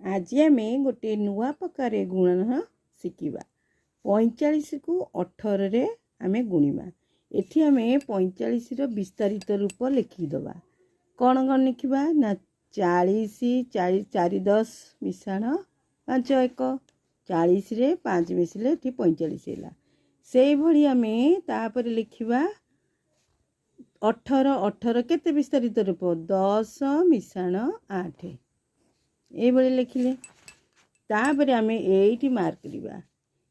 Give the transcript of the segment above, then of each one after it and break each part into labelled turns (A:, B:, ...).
A: आज आम गोटे नुआ प्रकार गुणन शिखा 45 को 18 रे आम गुणिबा। एठी आम 45 रो विस्तारित रूप लिखिदबा। कौन कौन लिखा ना 40 4 10 मिशाण 5 1 40 रे 5 मिसिले एठी 45 हैला। से भली आम तापर लिखा 18 18 केते विस्तारित रूप 10 मिशाण 8 ये भली लिखिले। तापर आम एठी मार्क करवा।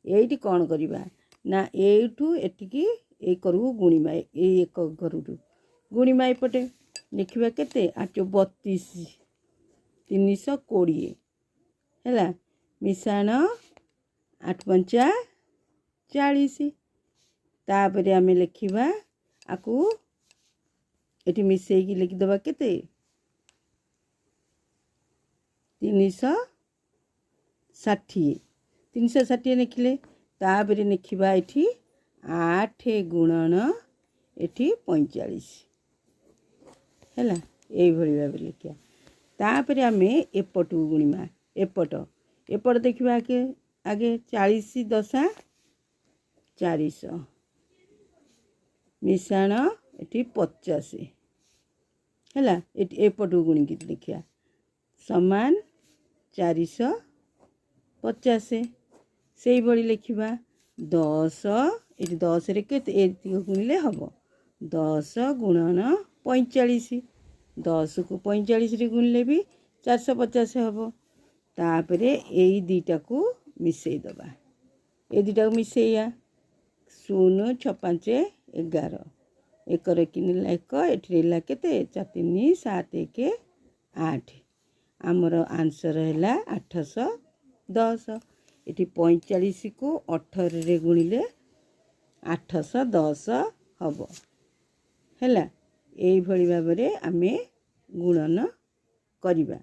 A: एठी कौन करवा ना एठू एटिकी ए करू गुणिमा ए एक करू गुणिमा एपटे लिखा केते 8 32 320 हैला मिशाण 8 5 40। तापर आम लिखा आकू एठी मिसेकी लिखिदबा केते 360 लिखिले। तापर लिखा एठी 8 गुणन एठी 45 हैला ये भली भाव लिखा। तापर आम एपटू गुणिमा एपट देखा आगे 40 10 400 मिशाण एठी 50 हैला। एपटू गुणिकी लिखा समान 450 से भली लिखा 10 ये 10 रे के गुणिले हम 10 गुणन 45 10 को 45 रे गुणिले भी 450 हम। तापर यही दुईटा को मिसई दबा ये दुईटा को मिसैया 0 6 5 11 1 किनिला 1 एठिला केते 4 3 7 1 8 आमर आंसर है 810। ये 45 को 18 रे गुणिले 810 हम हैला। यही भली भाव आम गुणन करिबा।